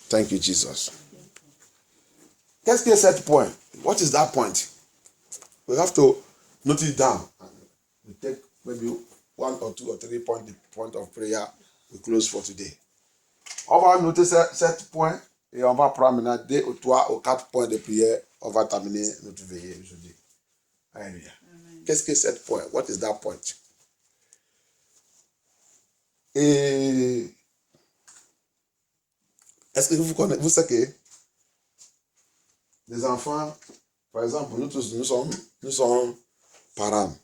Thank you, Jesus. Qu'est-ce que c'est point? What is that point? We have to note it down. We take maybe 1 or 2 or 3 points, the point of prayer. We close for today. On va noter 7 points et on va prendre maintenant 2 ou 3 ou 4 points de prière. On va terminer notre veillée aujourd'hui. Alléluia. Qu'est-ce que 7 points? What is that point? Et est-ce que vous savez que les enfants, par exemple, nous tous, nous sommes parents.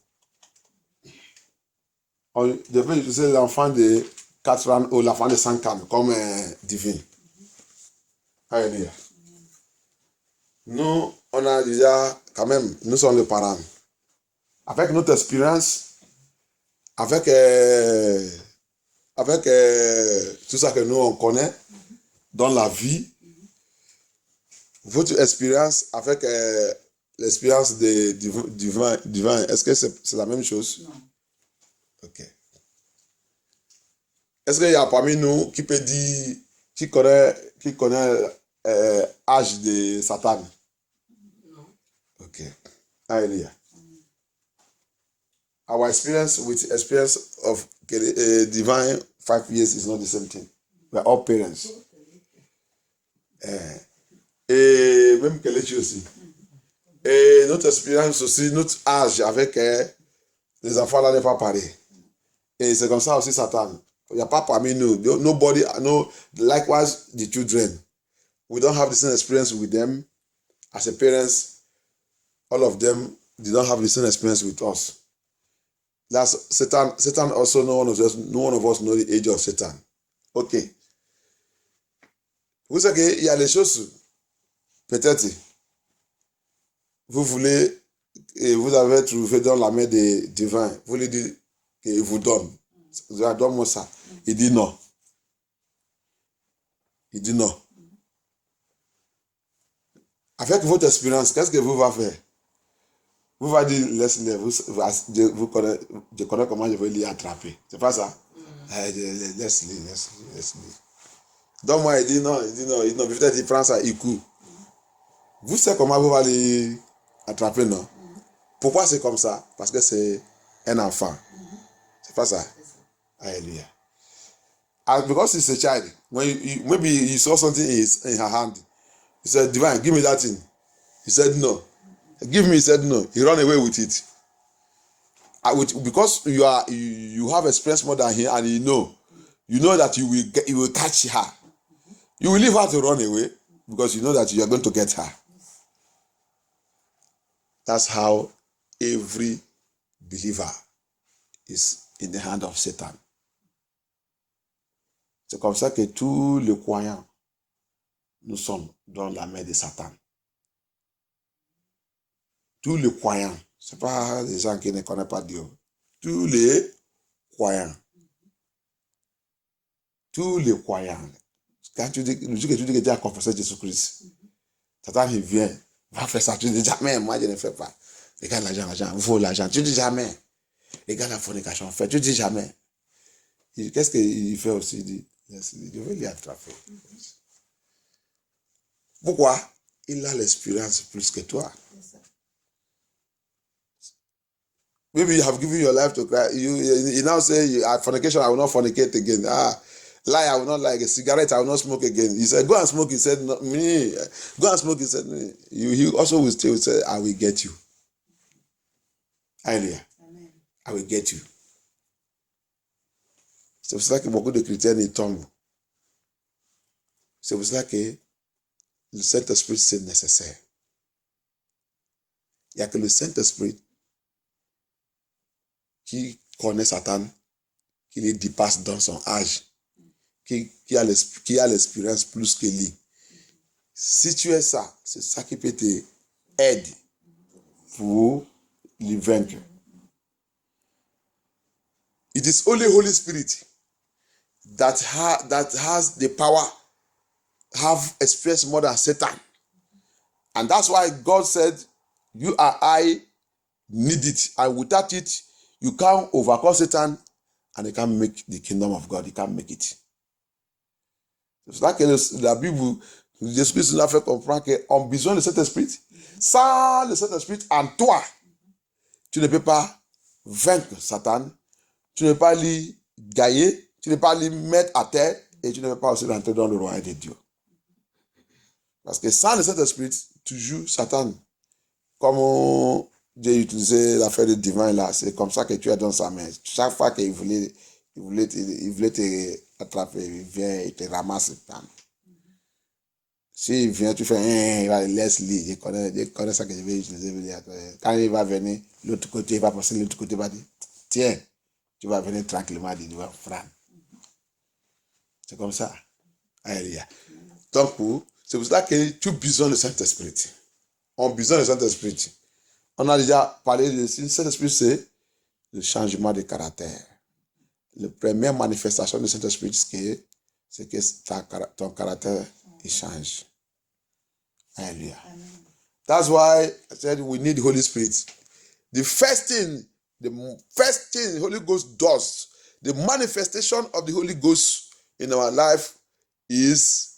On devait utiliser l'enfant de 4 ans ou l'enfant de 5 ans comme divin. Alléluia. Nous, on a déjà, quand même, nous sommes les parents. Avec notre expérience, avec tout ça que nous, on connaît dans la vie, votre expérience avec l'expérience de divin, est-ce que c'est la même chose? Non. Ok. Est-ce qu'il y a parmi nous qui peut dire, qui connaît l'âge de Satan? Non. Ok. Hallelujah. Our experience with experience of divine 5 years is not the same thing. We are all parents. Et même Kelechi aussi. Et notre expérience aussi, notre âge avec les enfants là n'est pas pareil. Et c'est comme ça aussi Satan. Il n'y a pas parmi nous. Nobody, no, likewise the children. We don't have the same experience with them. As a parents, all of them did not have the same experience with us. That's Satan. Satan also, no one of us know the age of Satan. Ok. Vous savez qu'il y a des choses, peut-être, vous voulez, et vous avez trouvé dans la main des divins, vous lui dites qu'il vous donne. Donne-moi ça. Il dit non. Il dit non. Avec votre expérience, qu'est-ce que vous allez faire? Vous allez dire, laisse-le, je connais comment je vais l'y attraper. C'est pas ça? Laisse-le. Donc moi, il dit non. Peut-être il prend ça, il court. Vous savez comment vous allez attraper, non? Pourquoi c'est comme ça? Parce que c'est un enfant. C'est pas ça? Hallelujah. Because he's a child, maybe he saw something in her hand. He said, Divine, give me that thing. He said, no. Give me, he said, no. He ran away with it. Because you have experience more than him and you know that you will catch her. You will leave her to run away because you know that you are going to get her. That's how every believer is in the hand of Satan. C'est comme ça que tous les croyants, nous sommes dans la main de Satan. Tous les croyants, ce n'est pas les gens qui ne connaissent pas Dieu. Tous les croyants. Tous les croyants. Quand tu dis que tu as confessé Jésus-Christ, Satan il vient, va faire ça. Tu dis jamais, moi je ne fais pas. Regarde l'argent, il faut l'argent. Tu dis jamais. Regarde la fornication, fait. Tu dis jamais. Qu'est-ce qu'il fait aussi? Il dit, je vais l'y attraper. Pourquoi? Il a l'expérience plus que toi. Maybe you have given your life to Christ. You now say, at fornication, I will not fornicate again. Lie, I will not lie. A cigarette, I will not smoke again. He said, go and smoke. He said, no, me. Go and smoke. He said, me. He also will still say, I will get you. Hallelujah. Amen. I will get you. C'est pour cela que beaucoup de chrétiens y tombent. C'est pour cela que le Saint-Esprit, c'est nécessaire. Il n'y a que le Saint-Esprit qui connaît Satan, qui le dépasse dans son âge, qui a l'expérience plus que lui. Si tu es ça, c'est ça qui peut t'aider pour le vaincre. It is only Holy Spirit that has the power, have experience more than Satan. And that's why God said, you and I need it. And without it, you can't overcome Satan and you can't make the kingdom of God. You can't make it. C'est cela que la Bible, Jésus-Christ nous a fait comprendre qu'on a besoin de cet esprit. Sans le Saint-Esprit en toi, tu ne peux pas vaincre Satan, tu ne peux pas lui gagner, tu ne peux pas lui mettre à terre et tu ne peux pas aussi rentrer dans le royaume de Dieu. Parce que sans le Saint-Esprit, tu joues Satan. Comme Dieu utilisait l'affaire de divin là, c'est comme ça que tu es dans sa main. Chaque fois qu'il voulait te attraper, il vient, il te ramasse. S'il vient, tu fais, laisse-le, je connais ça que je vais utiliser. Quand il va venir, l'autre côté, il va passer, l'autre côté va dire, tiens, tu vas venir tranquillement, il va frapper. C'est comme ça. Alléluia. Donc, c'est pour ça que tu as besoin de Saint-Esprit. On a besoin de Saint-Esprit. On a déjà parlé de Saint-Esprit, c'est le changement de caractère. La première manifestation de Saint-Esprit, c'est que ton caractère il change. Hallelujah. That's why I said we need the Holy Spirit. The first thing the Holy Ghost does, the manifestation of the Holy Ghost in our life is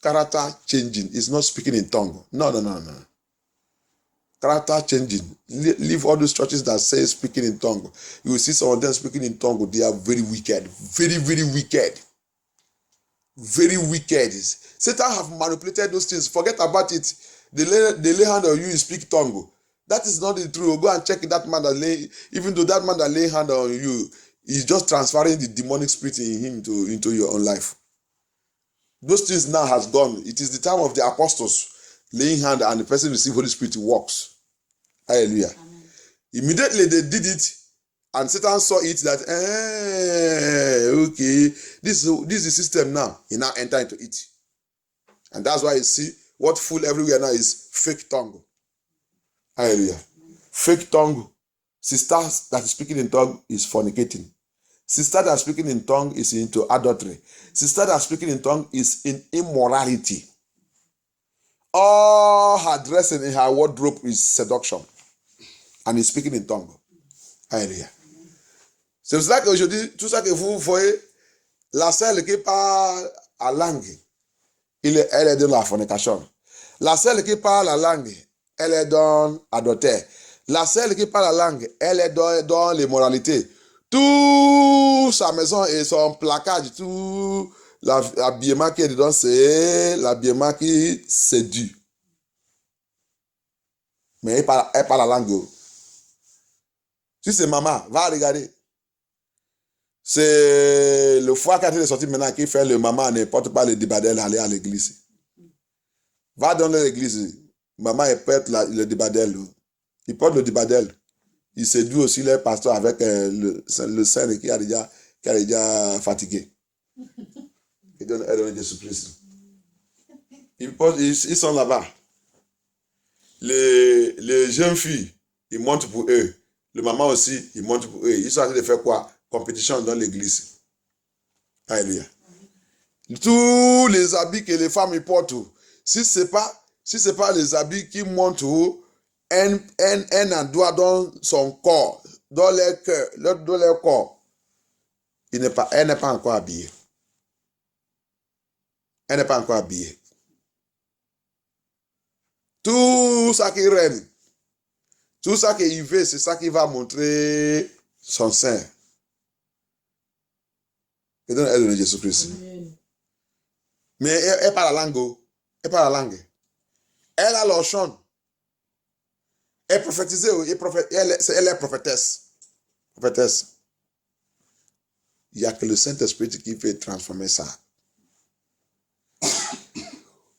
character changing. It's not speaking in tongue. No. Character changing. Leave all those churches that say speaking in tongue. You will see some of them speaking in tongue. They are very wicked. Very, very wicked. Very wicked. Satan have manipulated those things. Forget about it. They lay hand on you, you speak tongue. That is not the truth. Go and check that man that lay, even though that man that lay hand on you is just transferring the demonic spirit in him into your own life. Those things now has gone. It is the time of the apostles laying hand and the person receive Holy Spirit works. Hallelujah. Amen. Immediately they did it and Satan saw it that, okay, this is the system now. He now enter into it. And that's why you see what fool everywhere now is fake tongue. Hallelujah. Amen. Fake tongue. Sister that is speaking in tongue is fornicating. Sister that is speaking in tongue is into adultery. Sister that is speaking in tongue is in immorality. All her dressing in her wardrobe is seduction. And is speaking in tongue. Alléluia. C'est pour ça qu'aujourd'hui, tout ça que vous voyez, la seule qui parle à langue, elle est dans la fornication. La seule qui parle la langue, elle est dans l'adultère. La seule qui parle la langue, elle est dans l'immoralité. Tout sa maison et son placage, tout l'habillement qui est dedans, c'est l'habillement qui séduit. Mais elle parle la langue. Si c'est maman, va regarder. C'est le foie qui est sorti maintenant qui fait le maman ne porte pas le débardel aller à l'église. Va dans l'église. Maman elle porte le débardel. Il porte le débardel. Il séduit aussi les pasteurs avec le sein qui a déjà fatigué. Il donne Jésus-Christ. Ils sont là-bas. Les jeunes filles, ils montent pour eux. Le maman aussi, il monte pour eux. Ils sont en train de faire quoi? Compétition dans l'église. Alléluia. Tous les habits que les femmes ils portent, si c'est pas les habits qui montrent un endroit dans son corps, dans leur cœur, dans leur corps, elle n'est pas encore habillée. Elle n'est pas encore habillée. Tout ça qui règne, tout ça qui veut, c'est ça qui va montrer son sein. Et donne elle de Jésus-Christ. Mais elle parle la langue. Elle parle la langue. Elle a leur chant. Elle prophétisait. Elle est prophétesse. Prophétesse. Il n'y a que le Saint-Esprit qui peut transformer ça.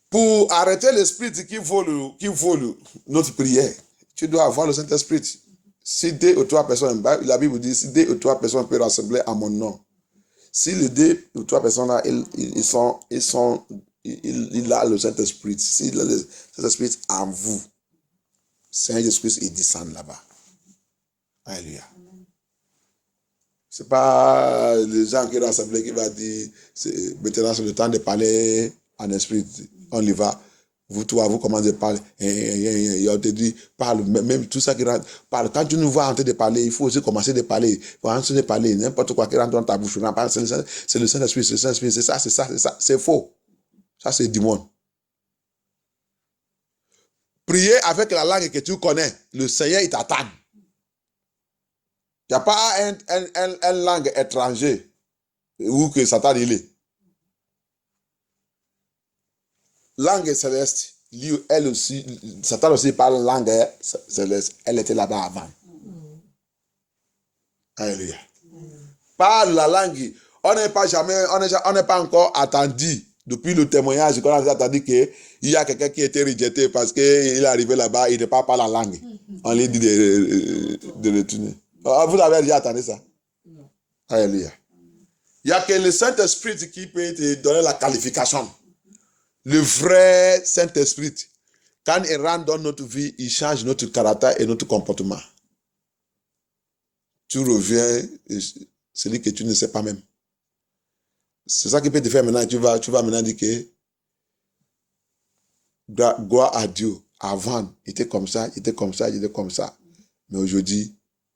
Pour arrêter l'esprit qui vole notre prière, tu dois avoir le Saint-Esprit. Si 2 ou 3 personnes, la Bible dit, si 2 ou 3 personnes peuvent rassembler à mon nom, si les 2 ou 3 personnes là, il a le Saint-Esprit, si le Saint-Esprit en vous, Saint-Esprit, il descend là-bas. Alléluia. C'est pas les gens qui rassemblent qui va dire, maintenant c'est le temps de parler en esprit, on y va. Vous commencez à parler. Et on te dit, parle, même tout ça qui rentre. Parle. Quand tu nous vois en train de parler, il faut aussi commencer de parler. Il faut commencer de parler. N'importe quoi qui rentre dans ta bouche. C'est le Saint-Esprit, c'est le Saint-Esprit, c'est ça. C'est faux. Ça, c'est démon. Prier avec la langue que tu connais. Le Seigneur, il t'attend. Il n'y a pas une langue étrangère où que Satan il est. Langue céleste, elle aussi, Satan aussi parle langue céleste. Elle était là-bas avant. Alléluia. Parle la langue. On n'est pas encore attendu. Depuis le témoignage qu'on a entendu qu'il y a quelqu'un qui a été rejeté parce qu'il est arrivé là-bas, il ne parle pas la langue. On lui dit de retourner. Vous avez déjà entendu ça? Non. Alléluia. Il n'y a que le Saint-Esprit qui peut te donner la qualification. Le vrai Saint-Esprit, quand il rentre dans notre vie, il change notre caractère et notre comportement. Tu reviens, celui que tu ne sais pas même. C'est ça qui peut te faire maintenant. Tu vas maintenant dire que gloire à Dieu. Avant, il était comme ça, il était comme ça, il était comme ça. Mais aujourd'hui,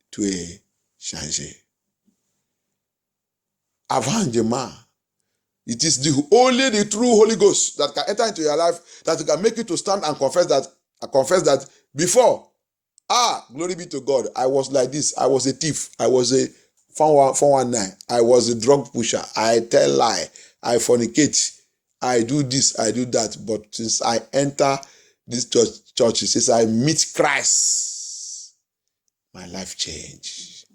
tu es changé. Avant, it is only the true Holy Ghost that can enter into your life, that can make you to stand and confess that before, glory be to God, I was like this, I was a thief, I was a 419, I was a drug pusher, I tell lie, I fornicate, I do this, I do that. But since I enter this church, since I meet Christ, my life changed.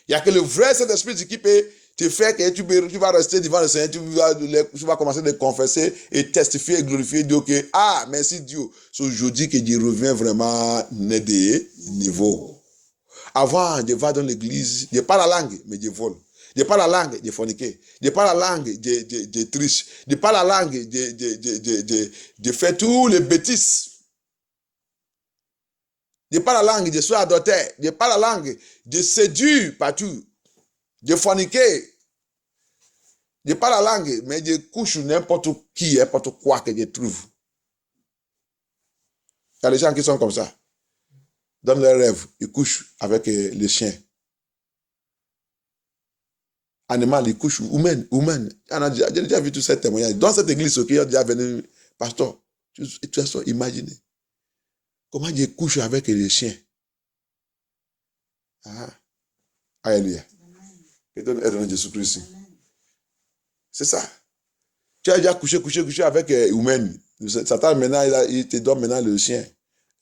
Il n'y a que le vrai Saint-Esprit qui peut te faire que tu vas rester devant le Seigneur, tu vas commencer à confesser et testifier et glorifier Dieu que, merci Dieu. C'est aujourd'hui que Dieu revient vraiment des niveaux. Avant, je vais dans l'église, je parle la langue, mais je vole. Je parle la langue, je fornique. Je parle la langue, je triche. Je parle la langue, je fais tous les bêtises. Je parle la langue, je suis adultère. Je parle la langue, je séduis partout. Je fornique. Je parle la langue, mais je couche n'importe qui, n'importe quoi que je trouve. Il y a des gens qui sont comme ça. Dans leurs rêves, ils couchent avec les chiens. Animal, ils couchent, humain. J'ai déjà vu tout ces témoignages. Dans cette église, qui a déjà venu, pasteur, tu as imaginé. Comment Dieu couche avec les chiens. Alléluia. Que Dieu aide dans Jésus-Christ. C'est ça. Tu as déjà couché avec humain. Satan, maintenant, il te donne maintenant le chien,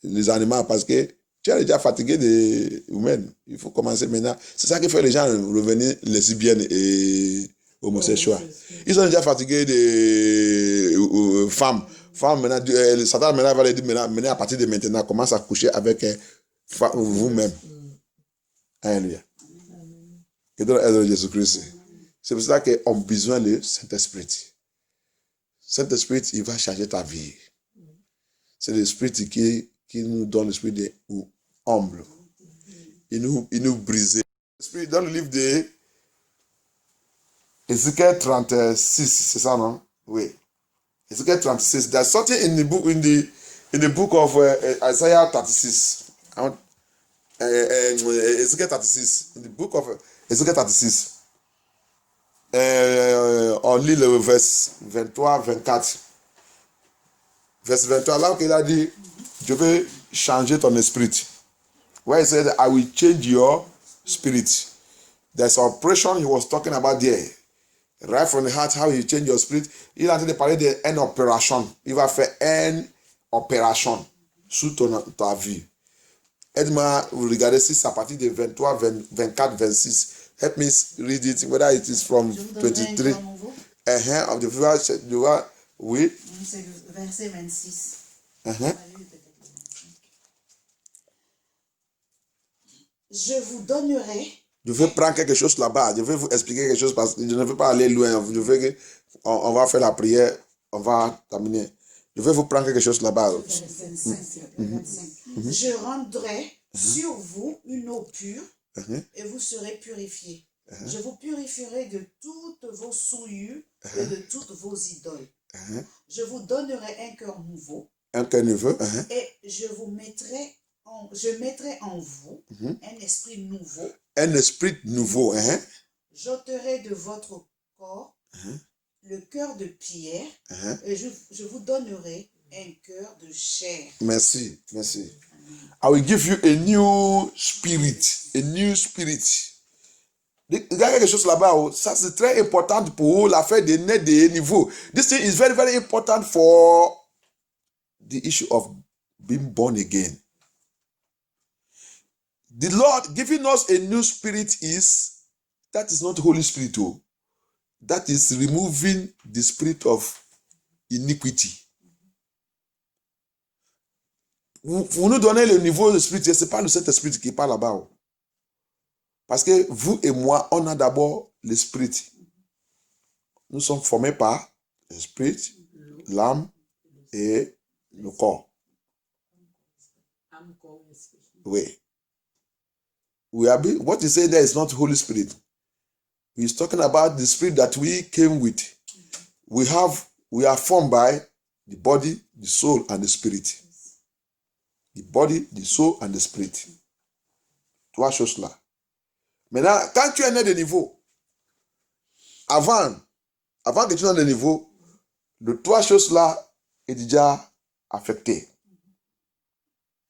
les animaux, parce que tu es déjà fatigué des humains. Il faut commencer maintenant. C'est ça qui fait les gens revenir lesbiennes et homosexuels. Ils sont déjà fatigués des femmes. Maintenant, Satan maintenant va les dire, maintenant, à partir de maintenant, commence à coucher avec vous-même. Alléluia. Que Dieu aide Jésus-Christ. C'est pour ça qu'on a besoin du Saint-Esprit. Saint-Esprit, il va changer ta vie. C'est l'Esprit qui nous donne l'esprit de humble. Il nous brise. Dans le livre de Ézéchiel 36, c'est ça, non? Oui. Ézéchiel 36. There's something in the book of Isaiah 36. Ézéchiel 36. In the book of Ézéchiel 36. On lit le verset 23, 24. Verset 23, là où il a dit, je vais changer ton esprit. Where he said, I will change your spirit. There's an operation he was talking about there. Right from the heart, how he change your spirit. Il a en train de parler d'une opération. Il va faire une opération sur ta vie. Aide-moi, regardez si c'est à partir de 23, 24, 26. Help me read it, whether it is from 23. Of the verse, oui. C'est le verset 26. Je vous donnerai. Je veux prendre quelque chose là-bas. Je vais vous expliquer quelque chose parce que je ne veux pas aller loin. Je veux on va faire la prière. On va terminer. Je vais vous prendre quelque chose là-bas. Je rendrai sur vous une eau pure et vous serez purifiés. Je vous purifierai de toutes vos souillures et de toutes vos idoles. Je vous donnerai un cœur nouveau. Un cœur nouveau. Et je mettrai en vous un esprit nouveau. Un esprit nouveau. J'ôterai de votre corps le cœur de pierre et je vous donnerai un cœur de chair. Merci, merci. I will give you a new spirit, a new spirit. Il y a quelque chose là-bas, ça c'est très important pour l'affaire des nez des niveaux. This thing is very, very important for the issue of being born again. The Lord giving us a new spirit that is not Holy Spirit, that is removing the spirit of iniquity. Vous nous donnez le niveau de spirit, ce n'est pas le Saint-Esprit qui parle là-bas. Parce que vous et moi, on a d'abord l'esprit. Nous sommes formés par l'esprit, l'âme et le corps. Oui. What you say there is not Holy Spirit. He's talking about the spirit that we came with. We are formed by the body, the soul, and the spirit. The body, the soul, and the spirit. Trois choses là. Maintenant, quand tu es né de niveau, avant que tu aies de niveau, les trois choses là est déjà affecté.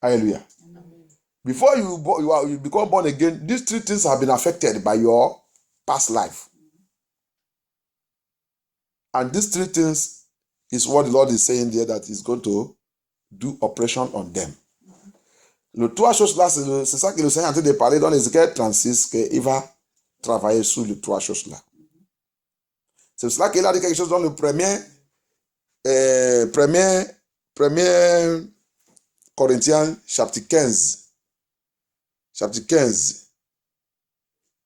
Alléluia. Before you become born again, these three things have been affected by your past life. And these three things is what the Lord is saying there, that He's going to do operation on them. Les trois choses là, c'est ça que le Seigneur est en train de parler dans Ézéchiel 36, qu'il va travailler sur les trois choses là. C'est pour cela qu'il a dit quelque chose dans le premier Corinthiens chapitre 15. Chapitre 15.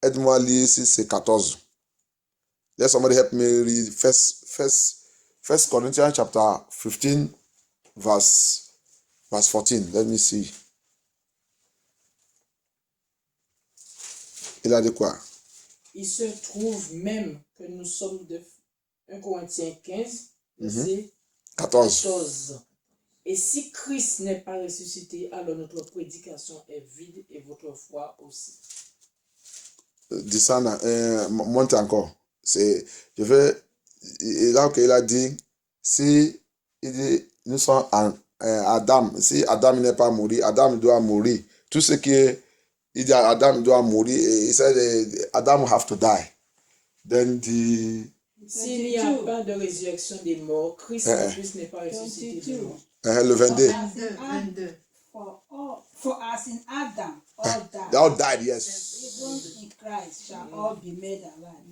Aide-moi à lire ici, c'est 14. Let somebody help me read First Corinthians chapter 15, verse 14. Let me see. Il a dit quoi? Il se trouve même que nous sommes de 1 Corinthiens 15, verset 14. Et si Christ n'est pas ressuscité, alors notre prédication est vide et votre foi aussi. Dis ça, monte encore. Là qu'il a dit, si il dit, nous sommes Adam, si Adam n'est pas mort, Adam doit mourir. Tout ce qui est, il dit Adam doit mourir, il said Adam have to die. Then s'il n'y a pas de résurrection des morts, Christ en plus n'est pas ressuscité des morts. Le 22. For as in Adam, all died. They all died, yes. Even in Christ shall all be made alive.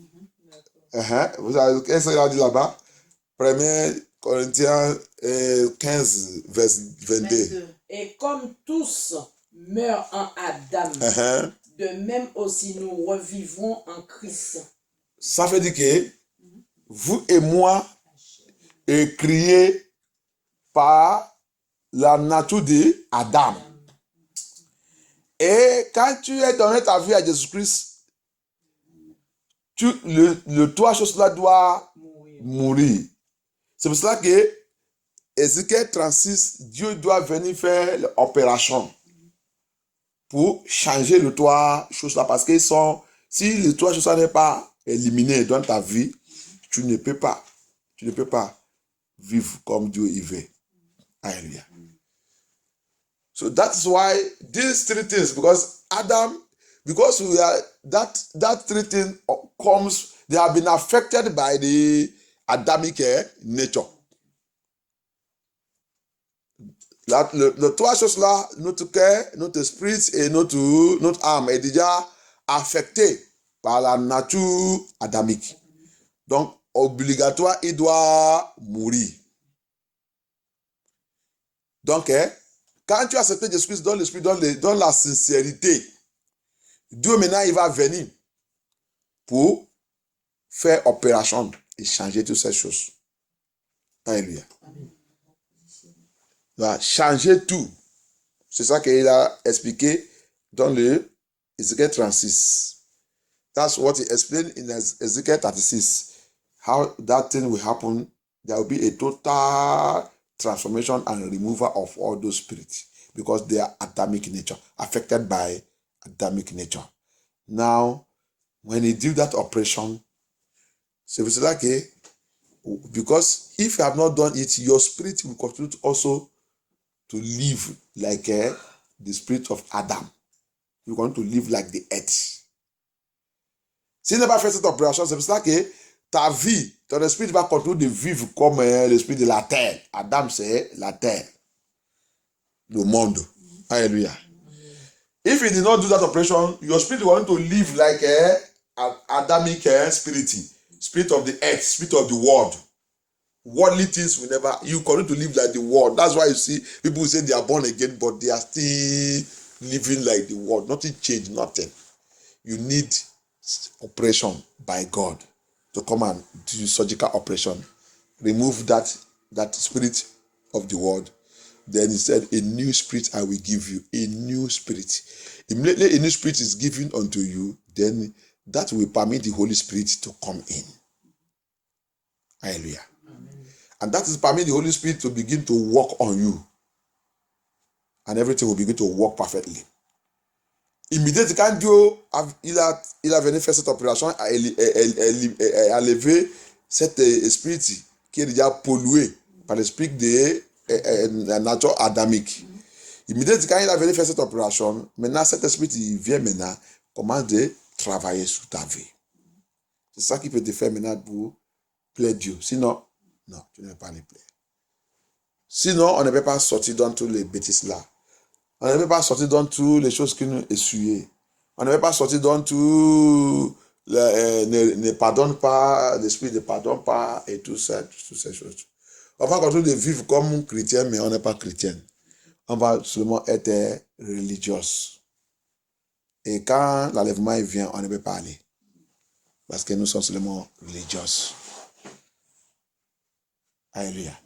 Vous avez qu'est-ce qu'il a dit là-bas? 1 Corinthiens 15, verset 22. Et comme tous meurent en Adam, de même aussi nous revivrons en Christ. Ça veut dire que vous et moi est créé par la nature d'Adam. Et quand tu es donné ta vie à Jésus-Christ, le trois choses-là doivent mourir. C'est pour cela que Ézéchiel 36, Dieu doit venir faire l'opération pour changer les trois choses-là. Parce que si les trois choses-là n'est pas éliminées dans ta vie, tu ne peux pas vivre comme Dieu y veut. Alléluia. So that's why these three things, because we are that three things comes, they have been affected by the Adamic nature. Les trois choses-là, notre cœur, notre esprit et notre âme est déjà affecté par la nature adamique. Donc, obligatoire, il doit mourir. Donc, quand tu acceptes Jésus-Christ dans l'esprit, dans la sincérité, Dieu maintenant, il va venir pour faire opération et changer toutes ces choses. Alléluia. Il va changer tout. C'est ça qu'il a expliqué dans le Ézéchiel 36. That's what he explained in Ezekiel 36. How that thing will happen. There will be a total transformation and removal of all those spirits because they are Adamic nature, affected by Adamic nature. Now, when he did that operation, c'est pour cela que Because if you have not done it, your spirit will continue also to live like the spirit of Adam. You want to live like the earth. Si tu n'as pas fait cette opération, c'est pour ça que ta vie, ton esprit va continuer de vivre comme l'esprit de la terre. Adam, c'est la terre. Le monde. Hallelujah. If you did not do that operation, your spirit will want to live like Adamic spirit of the earth, spirit of the world. Worldly things will never, you continue to live like the world. That's why you see people say they are born again, but they are still living like the world. Nothing changed, nothing. You need operation by God to come and do surgical operation. Remove that spirit of the world. Then he said, a new spirit I will give you. A new spirit. Immediately a new spirit is given unto you, then that will permit the Holy Spirit to come in. Hallelujah. Amen. And that is permit the Holy Spirit to begin to work on you. And everything will begin to work perfectly. Immédiatement, quand Dieu il a venu faire cette opération, à lever cet esprit qui est déjà pollué par l'esprit de la nature adamique. Immédiatement, quand il a venu faire cette opération, maintenant cet esprit il vient maintenant commence de travailler sur ta vie. C'est ça qui peut te faire maintenant pour plaire Dieu. Sinon, non, tu ne vas pas les plaire. Sinon, on ne peut pas sortir dans toutes les bêtises là. On ne peut pas sortir dans toutes les choses qui nous essuient. On ne peut pas sortir dans tout ne pardonne pas, l'esprit ne pardonne pas et tout ça, toutes ces choses. On va continuer de vivre comme un chrétien, mais on n'est pas chrétien. On va seulement être religieux. Et quand l'enlèvement vient, on ne peut pas aller. Parce que nous sommes seulement religieux. Alléluia.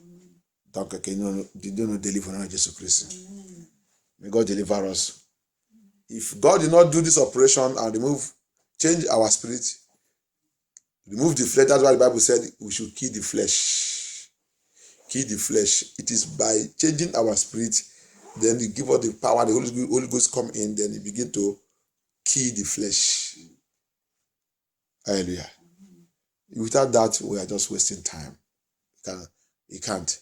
Donc, que Dieu nous délivre en Jésus-Christ. May God deliver us. If God did not do this operation and change our spirit, remove the flesh, that's why the Bible said we should kill the flesh. Kill the flesh. It is by changing our spirit, then you give us the power, the Holy Ghost come in, then you begin to kill the flesh. Hallelujah. Without that, we are just wasting time. You can't.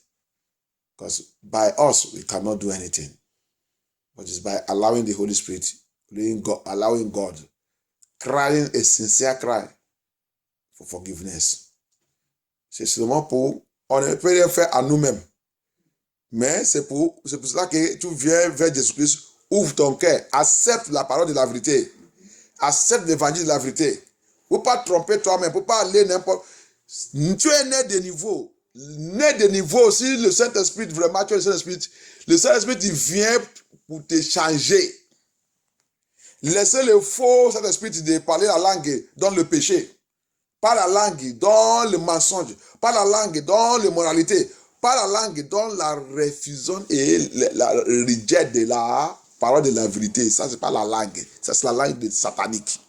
Because by us, we cannot do anything. But it's by allowing the Holy Spirit, allowing God, crying a sincere cry for forgiveness. C'est seulement pour, on ne peut rien faire à nous-mêmes. Mais c'est pour cela que tu viens vers Jésus-Christ, ouvre ton cœur, accepte la parole de la vérité, accepte l'évangile de la vérité. Pour pas tromper toi-même, pour pas aller n'importe. Tu es né de niveau. Né de niveau, si le Saint-Esprit, vraiment, tu es le Saint-Esprit, il vient pour te changer. Laissez le faux Saint-Esprit de parler la langue dans le péché, pas la langue dans le mensonge, pas la langue dans l'immoralité, pas la langue dans la refusation et la rejet de la parole de la vérité. Ça, c'est pas la langue. Ça, c'est la langue de satanique.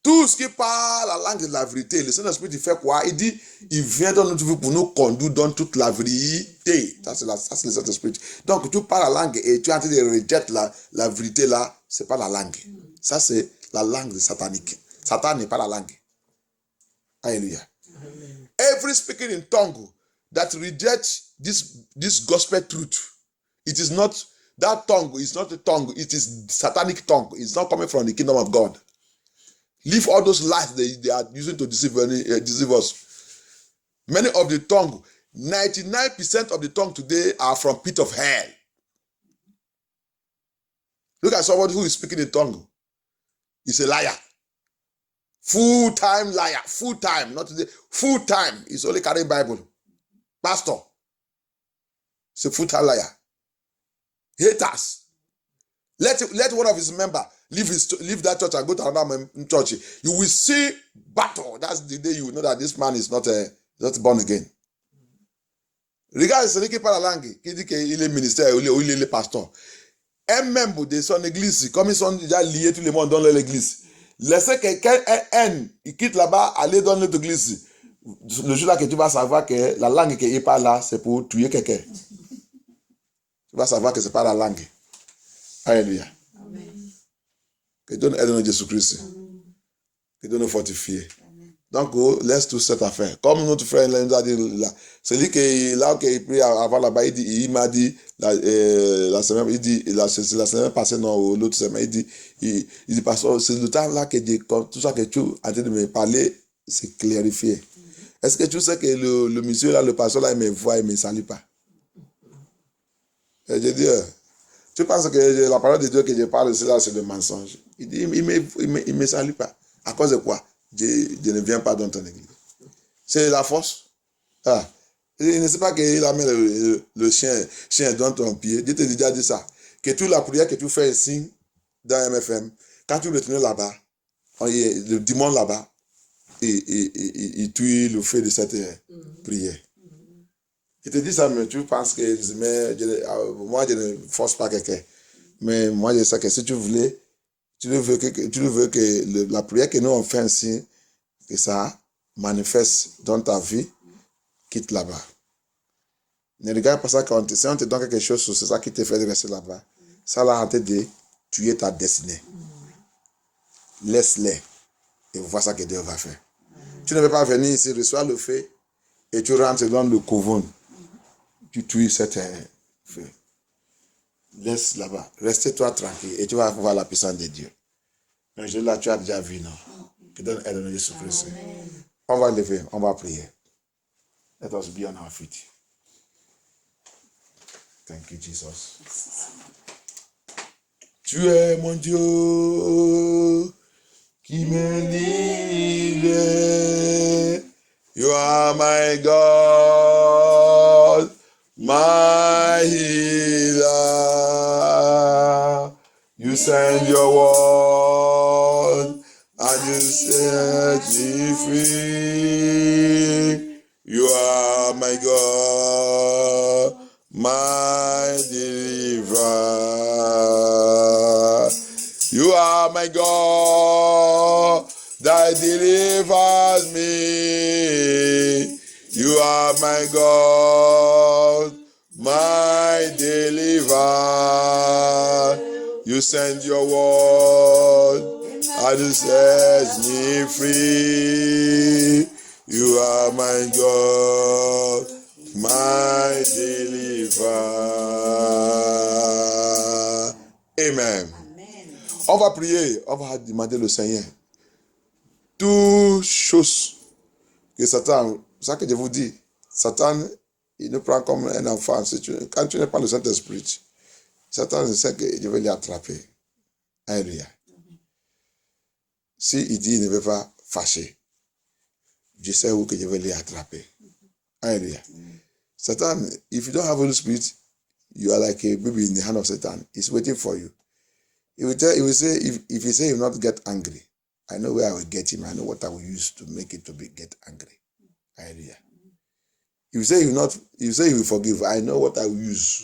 Tout ce qui parle la langue de la vérité, le Saint-Esprit, il fait quoi? Il dit, il vient dans notre vie pour nous conduire dans toute la vérité. Ça, c'est le Saint-Esprit. Donc, tu parles la langue et tu es en train de rejeter la vérité là, c'est pas la langue. Ça, c'est la langue satanique. Satan n'est pas la langue. Alléluia. Every speaking in tongue that rejects this gospel truth, it is not, that tongue is not a tongue, it is satanic tongue. It's not coming from the kingdom of God. Leave all those lies they are using to deceive us. Many of the tongue, 99% of the tongue today are from pit of hell. Look at somebody who is speaking in tongue. He's a liar. Full-time liar. Full-time. Not today. Full-time. He's only carrying Bible. Pastor. He's a full-time liar. Haters. Let one of his members leave that church and go to another church. You will see battle. That's the day you will know that this man is not born again. Regarde celui qui parle la langue, qui dit qu'il est ministère ou il est pasteur. Un membre de son église, comme ils sont déjà liés tout le monde dans l'église, laissez quelqu'un il quitte là-bas, aller dans notre église. Le jour là que tu vas savoir que la langue qu'il parle là, c'est pour tuer quelqu'un. Tu vas savoir que c'est pas la langue. Alléluia. Amen. Que Dieu nous aide dans Jésus-Christ. Que Dieu nous fortifie. Donc, laisse tout cette affaire. Comme notre frère nous a dit là, celui qui prie avant là-bas, il m'a dit la semaine, la semaine passée, non, l'autre semaine, il dit, pasteur, c'est le temps là que tout ça que tu es en train de me parler, c'est clarifié. Est-ce que tu sais que le monsieur là, le pasteur là, il me voit, il ne me salue pas? Et je dis, tu penses que la parole de Dieu que je parle, c'est là, c'est le mensonge. Il dit, il me salue pas. À cause de quoi? Je ne viens pas dans ton église. C'est la force. Ah. Il ne sait pas qu'il a mis le chien dans ton pied. Dieu t'a déjà dit ça. Que toute la prière que tu fais ici, dans MFM, quand tu le tenais là-bas, le dimanche là-bas, il tue le fait de cette prière. Je te dis ça, mais tu penses que moi, je ne force pas quelqu'un. Mais moi, je sais que si tu voulais, tu veux que la prière que nous on fait ainsi, que ça manifeste dans ta vie, quitte là-bas. Ne regarde pas ça quand si on te donne quelque chose, c'est ça qui te fait rester là-bas. Ça là en train de tuer ta destinée. Laisse-les et vois ça que Dieu va faire. Tu ne veux pas venir ici, reçois le feu et tu rentres dans le couvent. Tu tues cette feu. Laisse là-bas. Reste-toi tranquille et tu vas voir la puissance de Dieu. Mais là, tu as déjà vu, non? Que donne aide à Jésus-Christ. On va lever, on va prier. Let us be on our feet. Thank you, Jesus. Tu es mon Dieu qui me livre. You are my God, my healer. You send your word and you set me free. You are my God, my deliverer. You are my God that delivers me. You are my God, my deliverer. You send your word and you set me free. You are my God, my deliverer. Amen. On va prier, on va demander le Seigneur. Toutes choses que Satan, ça que je vous dis, Satan, il nous prend comme un enfant. Quand tu n'es pas le Saint-Esprit, Satan sait que je vais l'attraper. Alléluia. Si il dit il ne veut pas fâcher, je sais où que je vais l'attraper. Alléluia. Satan, if you don't have Holy Spirit, you are like a baby in the hand of Satan. He's waiting for you. He will say, if he say he will not get angry, I know where I will get him. I know what I will use to make it get angry. Hallelujah. If you say he will forgive, I know what I will use.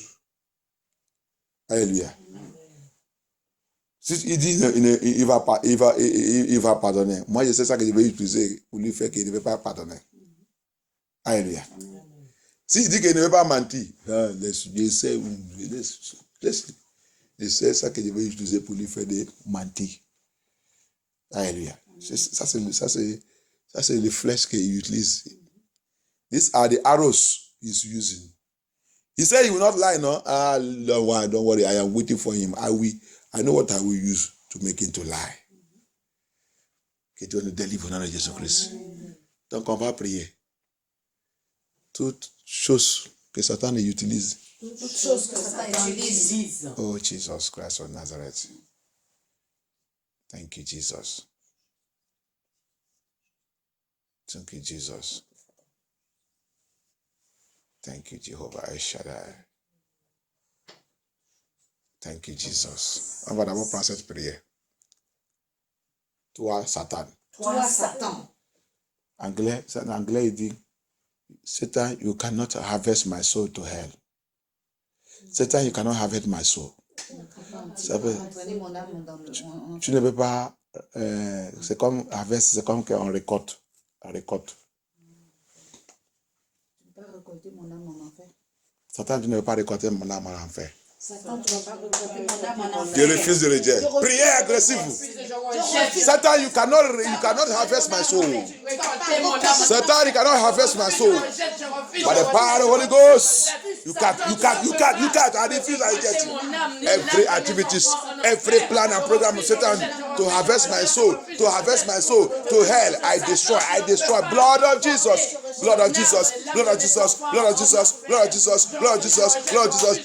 Hallelujah. Si il dit il va pardonner, moi je sais ça que je vais utiliser pour lui faire qu'il ne veut pas pardonner. Alléluia. S'il dit qu'il ne veut pas mentir, je sais ça que je vais utiliser pour lui faire des mentir. Alléluia. Ça c'est les flèches qu'il utilise. These are the arrows he's using. He said he will not lie, no? Don't worry, I am waiting for him. I know what I will use to make him to lie. Que Dieu nous délivre au nom de Jésus-Christ. Donc on va prier. Toutes choses que Satan utilise. Toutes choses que Satan utilise. Oh Jesus Christ of Nazareth. Thank you, Jesus. Thank you, Jesus. Thank you, Jehovah El Shaddai. Thank you, Jesus. On va d'abord prendre cette prière. Toi, Satan. Toi, Satan. En anglais, il dit, Satan, you cannot harvest my soul to hell. Satan, you cannot harvest my soul. Tu ne peux pas, c'est comme harvest, c'est comme qu'on récolte. On récolte. Tu ne peux pas récolter mon âme en enfer. Satan, tu ne peux pas récolter mon âme en enfer. Satan, tu ne vas pas regrouper mon âme en Je enfer. refuse de rejet. Prière agressive. Satan, you cannot harvest my soul. Satan, you cannot harvest my soul. By the power of the Holy Ghost, you can't. I refuse, I reject you. Every activities, every plan and program of Satan to harvest my soul, to hell, I destroy. Blood of Jesus, blood of Jesus, blood of Jesus, blood of Jesus, blood of Jesus, blood of Jesus, blood of Jesus.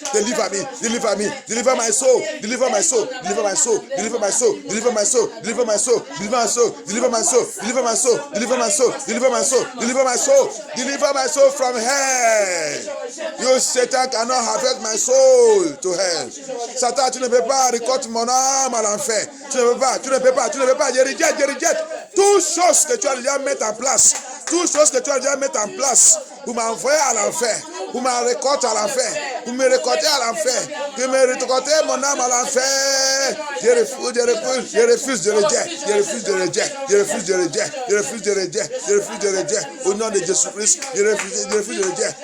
Deliver me, deliver my soul, deliver my soul, deliver my soul, deliver my soul, deliver my soul, deliver my soul, deliver my soul, deliver my soul, deliver my soul, deliver my soul, deliver my soul, deliver my soul, deliver my soul from hell. You Satan cannot harvest my soul to hell. Satan, tu ne peux pas récolter mon âme à l'enfer. Tu ne peux pas. Je rejette toutes choses que tu as déjà mis en place. Toutes choses que tu as déjà mis en place pour m'envoyer à l'enfer, pour me récolter à l'enfer, pour me récolter à l'enfer, pour me récolter mon âme à l'enfer. Je refuse de rejet. Au nom de Jésus-Christ, je refuse de rejet.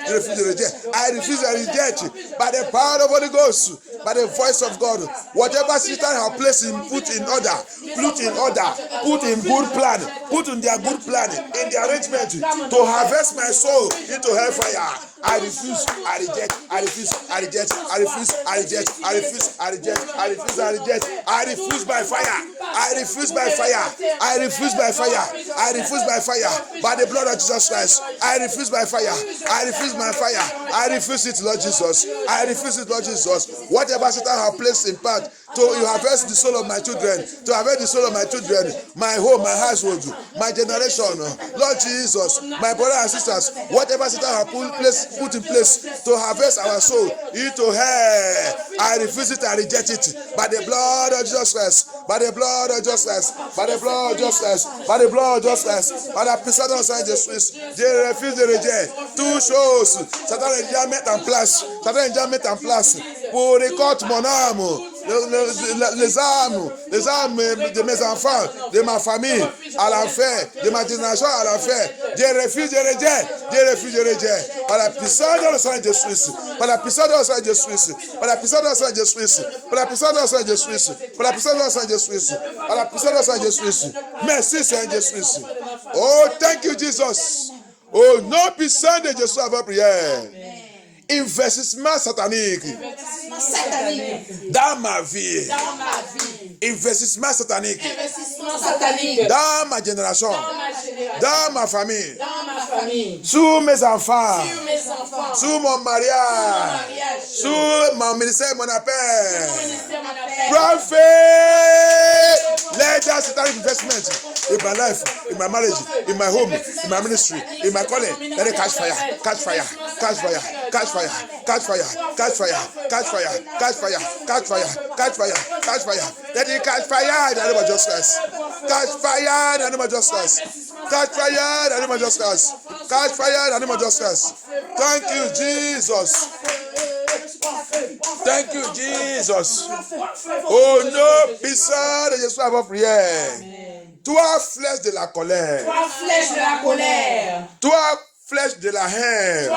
I refuse to reject by the power of the Holy Ghost, by the voice of God. Whatever Satan has placed put in order, put in good plan, put in their good plan, in the arrangement to harvest my soul into hellfire. I refuse, I reject by fire. By the blood of Jesus Christ, I refuse by fire. I refuse it, Lord Jesus. Whatever Satan has placed in part to harvest the soul of my children, my home, my household, my generation, Lord Jesus, my brothers and sisters, whatever Satan has put in place to harvest our soul into hell, I refuse it, I reject it by the blood of Jesus Christ, by the puissance de Saint-Jésus. Je refuse de rejeter toutes choses. Satan est déjà mis en place pour récolter mon âme, les âmes de mes enfants, de ma famille à l'enfer, de ma génération à l'enfer. Je refuse de rejeter. Par la puissance de Saint-Jésus. Merci Saint-Jésus. Oh, thank you, Jesus. Oh, non puissant de Jésus à votre prière. Investissement satanique dans ma vie. Investissement satanique dans ma génération, dans ma famille, sur mes enfants, sur mon mariage, sur mon ministère, mon appel. Prophet, let that satanic investment in my life, in my marriage, in my home, in my ministry, in my calling, let it catch fire. Let it catch fire in the name of Jesus. Catch fire in the name of Jesus. Thank you, Jesus. Oh non, puissant de Jésus à votre prière. Toi, flèche de la colère. Toi, flèche de la haine.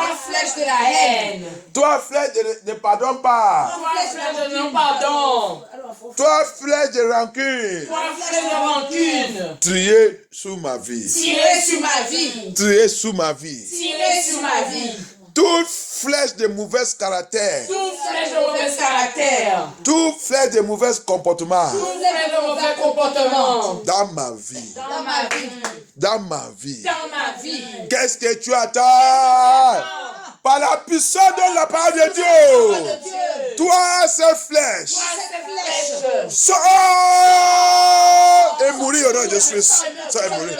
Toi, flèche de pardon pas. Toi, flèche de rancune. Trier sous ma vie. Toute flèche de mauvais caractère. Toute flèche de mauvais comportement. Dans ma vie. Qu'est-ce que tu attends? Par la puissance de la parole de Dieu. Toi, cette flèche. Sors et mourir au nom de Jésus. Sors et mourir.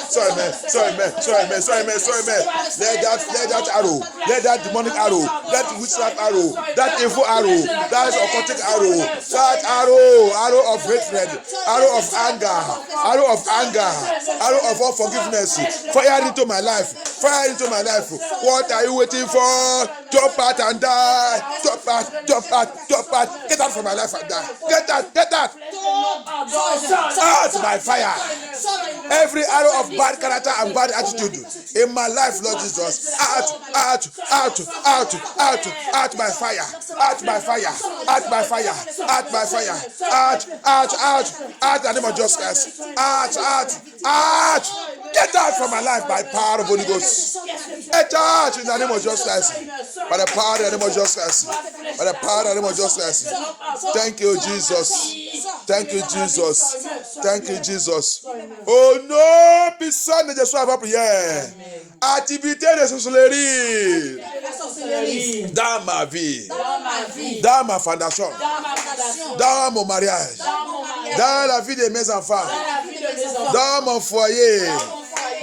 Let that arrow, let that demonic arrow, that witchcraft arrow, that evil arrow, that occultic arrow, that arrow of hatred, arrow of anger, arrow of unforgiveness, fire into my life. What are you waiting for? Jump out and die. Jump out. Get out from my life and die. Get out. Out by fire. fire. Every arrow of bad character and bad attitude in my life, Lord Jesus, out by fire, out by fire, out by fire, out by fire, out, in the name of justice, out. Get out from my life by power of Holy Ghost. Get out in the name of justice, by the power of the name of justice, by the power of the name of justice. Thank you, Jesus. Thank you, Jesus. Thank you, Jesus. Oh non, personne ne reçoit votre prière. Activité de sorcellerie dans ma vie, dans ma fondation, dans mon mariage, dans la vie de mes enfants, dans mon foyer,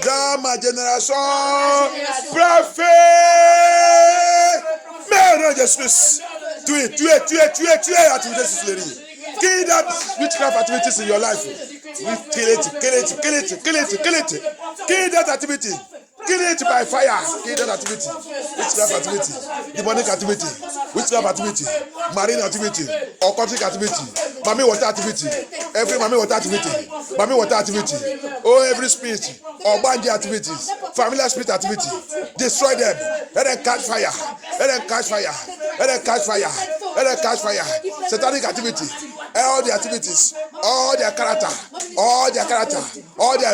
dans ma génération. Prophète, mais non, Jésus, tuez activité de sorcellerie. Kill that witchcraft activities in your life. Kill it. Kill that activity. Kill it by fire. Kill that activity. Witchcraft activity. Demonic activity. Witchcraft activity. Marine activity. Occultic activity. Mommy water activity. Every mommy water activity. Mommy water activity. Oh, every spirit. Or bandit activities. Familiar spirit activity. Destroy them. Let them catch fire. Let them catch fire. Let them catch fire. Let them catch fire. Satanic activity. All the activities. All their character. All their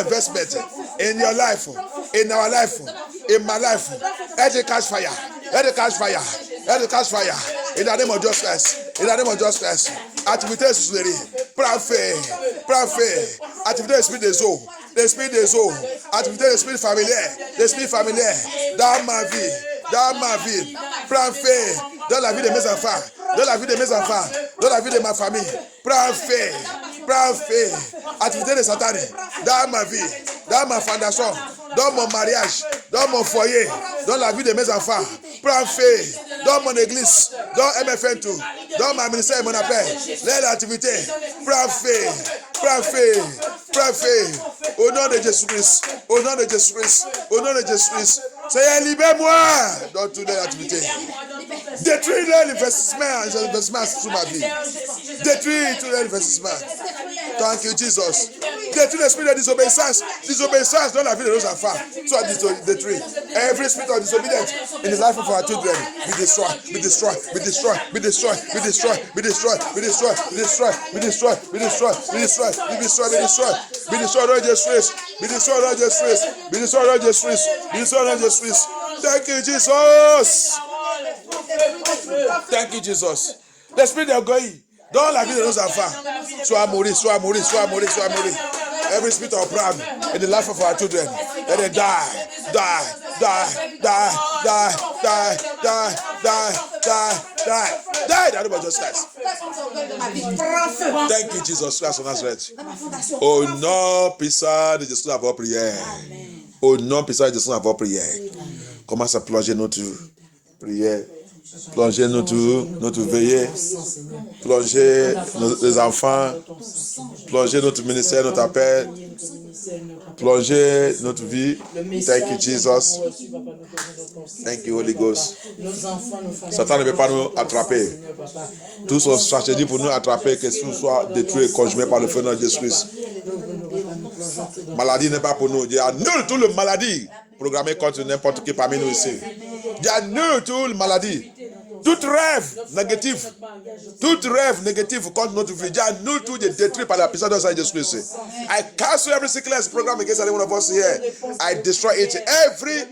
investment in your life. In our life, in my life, let it catch fire. Let it catch fire. Let it catch fire. In the name of justice. In the name of justice. Activité de sorcellerie. Parfait. Activité de l'esprit des eaux. L'esprit des eaux. Activité de l'esprit familier. L'esprit familier. Dans ma vie. Parfait. Dans la vie de mes enfants. Dans la vie de mes enfants. Dans la vie de ma famille. Parfait. Activité de Satan. Dans ma vie. Dans ma fondation. Dans mon mariage, dans mon foyer, dans la vie de mes enfants, parfait, dans mon église, dans MFN2, dans ma ministère et mon appel, les activités, parfait, au nom de Jésus-Christ, au nom de Jésus-Christ, Seigneur, libère-moi dans toutes les activités. Détruis l'investissement sur ma vie. Détruis tous les investissements. Thank you, Jesus. Détruis l'esprit de désobéissance dans la vie de nos enfants. Soit détruit. Every spirit of disobedience in the life of our children be destroyed. Thank you, Jesus. L'esprit d'orgueil dans la vie de nos enfants. Soit mourir. Every spirit of pride in the life of our children, let it die. That was just nice. Thank you, Jesus Christ of Nazareth. Au nom puissant de Jésus, notre prière. Au nom puissant de Jésus, notre prière. Commence à plonger notre prière. Plonger notre veillée, plonger les enfants, plonger notre ministère, notre appel, plonger notre vie. Thank you, Jesus. Thank you, Holy Ghost. Satan ne peut pas nous attraper. Tout son stratégie pour nous attraper, que tout soit détruit, consumé par le feu de Jésus-Christ. Maladie n'est pas pour nous. Il annule toute la maladie programmée contre n'importe qui parmi nous ici. Il annule toute la maladie. Tout rêve négatif contre notre vie, nous tout est détruit par la puissance de Jésus-Christ. I cancel every sickness program against any one of us here. I destroy it. Every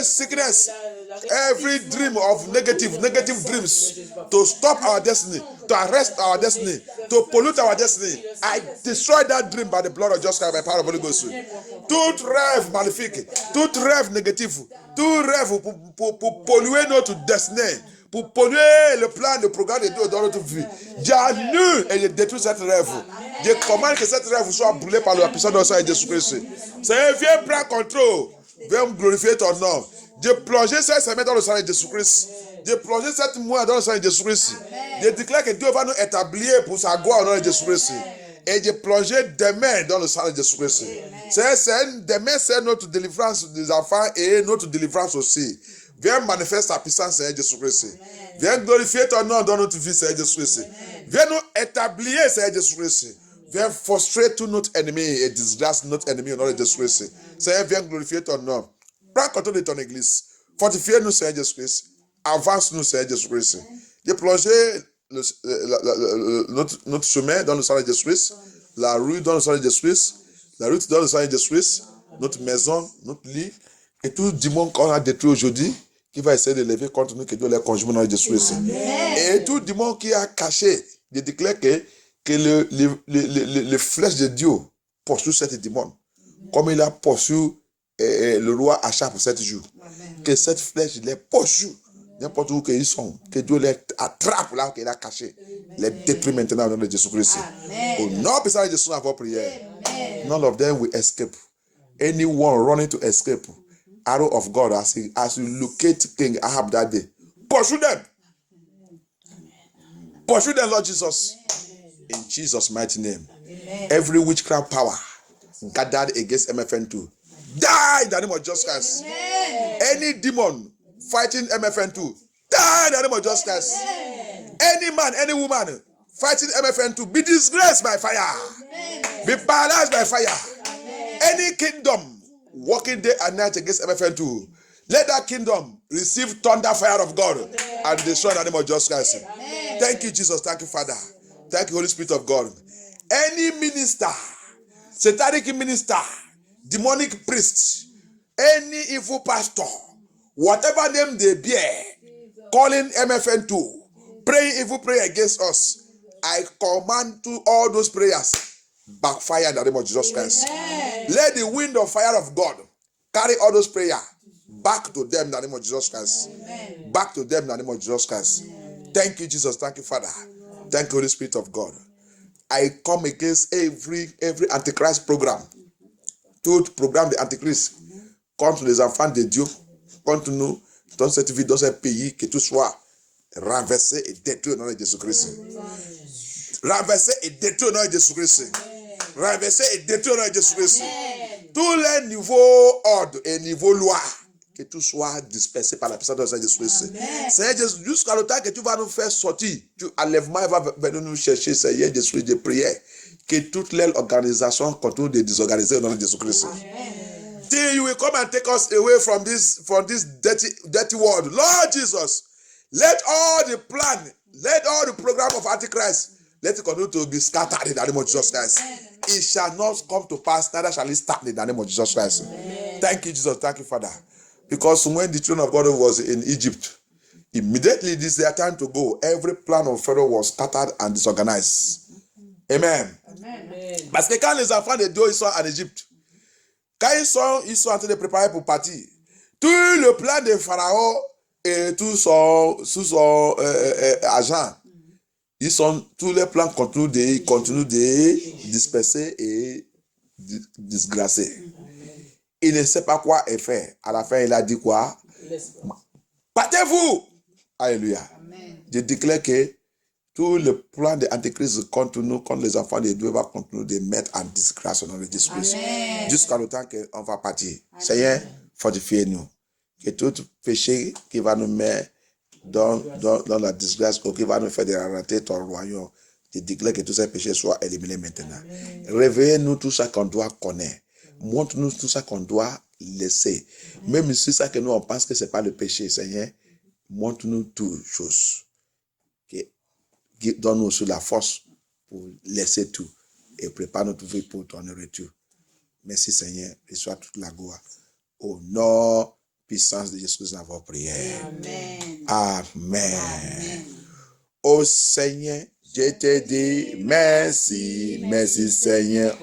sickness, every dream of negative dreams to stop our destiny, to arrest our destiny, to pollute our destiny. I destroy that dream by the blood of Jesus Christ, by the power of the Holy Ghost. Tout rêve maléfique, tout rêve négatif, tout rêve pour polluer notre destinée, pour polluer le plan, le programme de Dieu dans notre vie. J'annule et je détruis cette rêve. Je commande que cette rêve soit brûlée par la puissance de notre Seigneur Jésus-Christ. Seigneur, viens prendre contrôle. Viens glorifier ton nom. Je plongeais cette semaine dans le sang de Jésus-Christ. Je plongeais cette mois dans le sang de Jésus-Christ. Je déclare que Dieu va nous établir pour sa gloire au nom de Jésus-Christ. Et je plongeais demain dans le sang de Jésus-Christ. Demain, c'est notre délivrance des enfants et notre délivrance aussi. Viens manifester ta puissance, Seigneur Jésus-Christ. Viens glorifier ton nom dans notre vie, Seigneur Jésus-Christ. Viens nous établir, Seigneur Jésus-Christ. Viens frustrer tout notre ennemi et disgrâce notre ennemi au nom de Jésus-Christ. Seigneur, viens glorifier ton nom. Prends contrôle de ton église. Fortifie-nous, Seigneur Jésus-Christ. Avance-nous, Seigneur Jésus-Christ. J'ai plongé notre chemin dans le sang de Jésus-Christ, la rue dans le sang de Jésus-Christ, la route dans le sang de Jésus-Christ, notre maison, notre lit, et tout démon qu'on a détruit aujourd'hui, qui va essayer de lever contre nous, que Dieu les conjugue dans Jésus-Christ. Et tout démon qui a caché, je déclare que les flèches de Dieu poursuivent cette démon, comme il a poursuivi le roi Achat pour 7 jours. Que cette flèche les poursuive. N'importe où qu'ils sont, que Dieu les attrape là qu'il a caché, les détruit maintenant au nom de Jésus-Christ. Au nom de Jésus, nous avons prié. None of them will escape. Anyone running to escape, arrow of God, as you locate King Ahab that day, pursue them. Pursue them, Lord Jesus. In Jesus' mighty name. Every witchcraft power gathered against MFN2, die in the name of Jesus Christ. Any demon fighting MFN2, die in the name of Jesus Christ. Any man, any woman fighting MFN2, be disgraced by fire. Be paralyzed by fire. Any kingdom working day and night against MFN2, let that kingdom receive thunder fire of God and destroy in the name of Jesus Christ. Thank you, Jesus. Thank you, Father. Thank you, Holy Spirit of God. Any minister, satanic minister, demonic priest, any evil pastor, whatever name they bear, calling MFN2, praying evil prayer against us, I command to all those prayers backfire in the name of Jesus Christ. Let the wind of fire of God carry all those prayers back to them in the name of Jesus Christ. Back to them in the name of Jesus Christ. Thank you, Jesus. Thank you, Father. Thank you, Holy Spirit of God. I come against every Antichrist program. Tout programme de Antichrist contre les enfants de Dieu, contre nous, dans cette vie, dans un pays, que tout soit renversé et détruit au nom de Jésus-Christ. Renversé et détruit au nom de Jésus-Christ. Renversé et détruit au nom de Jésus-Christ. Tous les niveaux ordre et niveaux loi, que tout soit dispersé par la puissance de Jésus-Christ. Seigneur Jésus, jusqu'à le temps que tu vas nous faire sortir, tu enlèvement va venir nous chercher, Seigneur Jésus, de prière, que toute l'organisation continue de désorganiser au nom de Jésus-Christ. Till you will come and take us away from this dirty world. Lord Jesus, let all the plan, let all the program of Antichrist, let it continue to be scattered in the name of Jesus Christ. It shall not come to pass, neither shall it stand in the name of Jesus Christ. Thank you, Jesus. Thank you, Father. Because when the children of God was in Egypt, immediately this is their time to go. Every plan of Pharaoh was scattered and disorganized. Amen. Parce que quand les enfants de Dieu ils sont en Égypte, quand ils sont en train de préparer pour partir, tout le plan de Pharaon et tout son agent, tous les plans continuent de disperser et disgracer. Il ne sait pas quoi faire. À la fin, il a dit quoi? Partez-vous! Alléluia. Je déclare que tout le plan de l'Antéchrist contre nous, contre les enfants de Dieu, va continuer de mettre en disgrâce dans le Jésus-Christ. Jusqu'à le temps qu'on va partir. Seigneur, fortifiez-nous. Que tout péché qui va nous mettre dans la disgrâce ou qui va nous faire dérater ton royaume, je déclare que tous ces péchés soient éliminés maintenant. Réveillez-nous tout ça qu'on doit connaître. Montre-nous tout ça qu'on doit laisser. Même si ça que nous on pense que ce n'est pas le péché, Seigneur, montre-nous toutes choses. Donne-nous aussi la force pour laisser tout et prépare notre vie pour ton retour. Merci Seigneur, et soit toute la gloire. Au nom puissance de Jésus, nous avons prié. Amen. Amen. Ô Seigneur, je te dis merci, merci Seigneur.